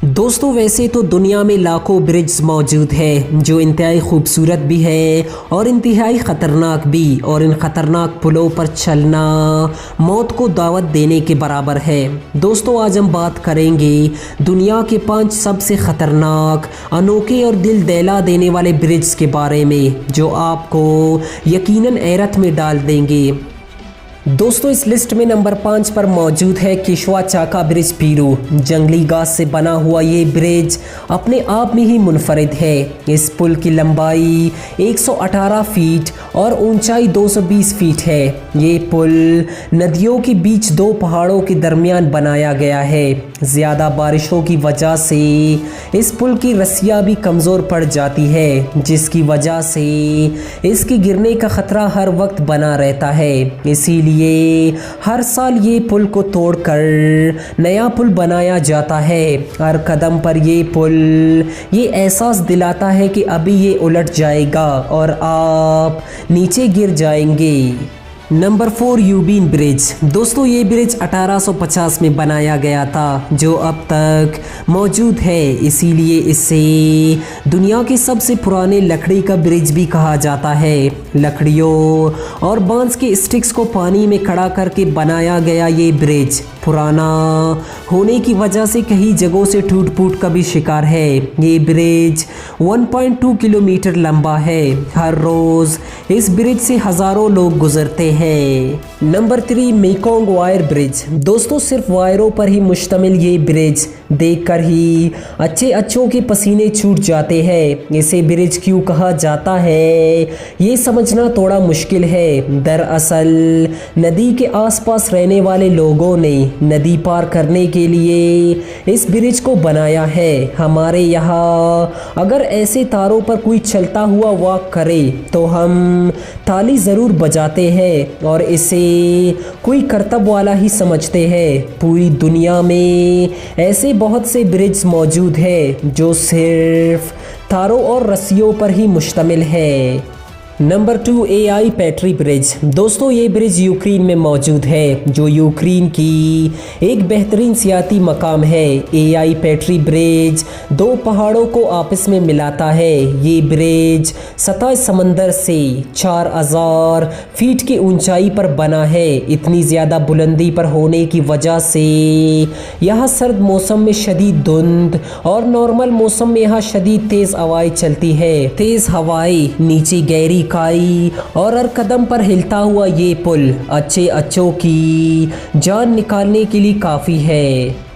दोस्तों वैसे तो दुनिया में लाखों ब्रिज मौजूद है जो इंतहाई खूबसूरत भी है और इंतहाई ख़तरनाक भी, और इन ख़तरनाक पुलों पर चलना मौत को दावत देने के बराबर है। दोस्तों आज हम बात करेंगे दुनिया के 5 सबसे ख़तरनाक, अनोखे और दिल दहला देने वाले ब्रिज के बारे में जो आपको यकीनन हैरत में डाल देंगे। दोस्तों इस लिस्ट में नंबर 5 पर मौजूद है किश्वा चाका ब्रिज पीरू। जंगली घास से बना हुआ ये ब्रिज अपने आप में ही मुनफरिद है। इस पुल की लंबाई 118 फीट और ऊंचाई 220 फीट है। ये पुल नदियों के बीच 2 पहाड़ों के दरमियान बनाया गया है। ज़्यादा बारिशों की वजह से इस पुल की रस्सियाँ भी कमज़ोर पड़ जाती है, जिसकी वजह से इसके गिरने का ख़तरा हर वक्त बना रहता है। इसीलिए हर साल ये पुल को तोड़कर नया पुल बनाया जाता है। हर कदम पर ये पुल ये एहसास दिलाता है कि अभी ये उलट जाएगा और आप नीचे गिर जाएंगे। Number 4 U Bein bridge. दोस्तों ये ब्रिज 1850 में बनाया गया था जो अब तक मौजूद है, इसीलिए इसे दुनिया के सबसे पुराने लकड़ी का ब्रिज भी कहा जाता है। लकड़ियों और बांस के स्टिक्स को पानी में खड़ा करके बनाया गया ये ब्रिज पुराना होने की वजह से कई जगहों से टूट फूट का भी शिकार है। ये ब्रिज 1.2 किलोमीटर लंबा है। हर रोज़ इस ब्रिज से हज़ारों लोग गुजरते हैं। Number 3 Mekong wire bridge. दोस्तों सिर्फ वायरों पर ही मुश्तमिल ये ब्रिज देखकर ही अच्छों के पसीने छूट जाते हैं। इसे ब्रिज क्यों कहा जाता है ये समझना थोड़ा मुश्किल है। दरअसल नदी के आसपास रहने वाले लोगों ने नदी पार करने के लिए इस ब्रिज को बनाया है। हमारे यहाँ अगर ऐसे तारों पर कोई चलता हुआ वॉक करे तो हम ताली ज़रूर बजाते हैं और इसे कोई करतब वाला ही समझते हैं। पूरी दुनिया में ऐसे बहुत से ब्रिज मौजूद है जो सिर्फ तारों और रस्सियों पर ही मुश्तमिल है। Number 2 Ai Petri bridge. दोस्तों ये ब्रिज यूक्रेन में मौजूद है जो यूक्रेन की एक बेहतरीन सियाती मकाम है। एआई पैट्री ब्रिज 2 पहाड़ों को आपस में मिलाता है। ये ब्रिज सतह समंदर से 4000 फीट की ऊंचाई पर बना है। इतनी ज़्यादा बुलंदी पर होने की वजह से यहाँ सर्द मौसम में शदीद धुंध और नॉर्मल मौसम में यहाँ शदीद तेज़ हवाएं चलती है। तेज़ हवाएं, नीचे गहरी खाई और हर कदम पर हिलता हुआ ये पुल अच्छों की जान निकालने के लिए काफ़ी है।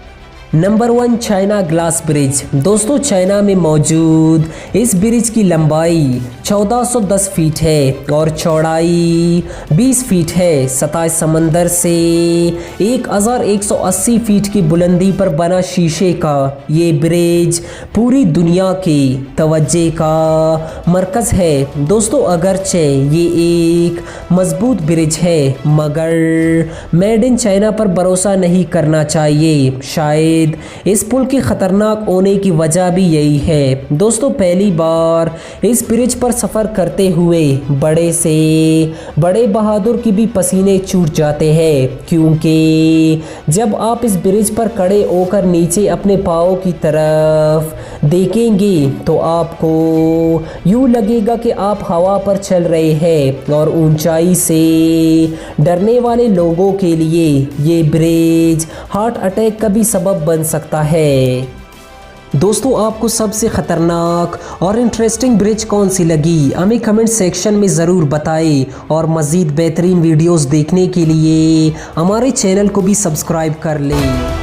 Number 1 China glass bridge. दोस्तों चाइना में मौजूद इस ब्रिज की लंबाई 1410 फीट है और चौड़ाई 20 फीट है। सतह समंदर से 1180 फीट की बुलंदी पर बना शीशे का ये ब्रिज पूरी दुनिया के तवज्जे का मरकज़ है। दोस्तों अगरचे ये एक मजबूत ब्रिज है मगर मेड इन चाइना पर भरोसा नहीं करना चाहिए। शायद इस पुल के खतरनाक होने की वजह भी यही है। दोस्तों पहली बार इस ब्रिज पर सफ़र करते हुए बड़े से बड़े बहादुर की भी पसीने छूट जाते हैं, क्योंकि जब आप इस ब्रिज पर खड़े होकर नीचे अपने पाँव की तरफ देखेंगे तो आपको यूँ लगेगा कि आप हवा पर चल रहे हैं। और ऊंचाई से डरने वाले लोगों के लिए ये ब्रिज हार्ट अटैक का भी सबब बन सकता है। दोस्तों आपको सबसे ख़तरनाक और इंटरेस्टिंग ब्रिज कौन सी लगी हमें कमेंट सेक्शन में ज़रूर बताएं और मज़ीद बेहतरीन वीडियोस देखने के लिए हमारे चैनल को भी सब्सक्राइब कर लें।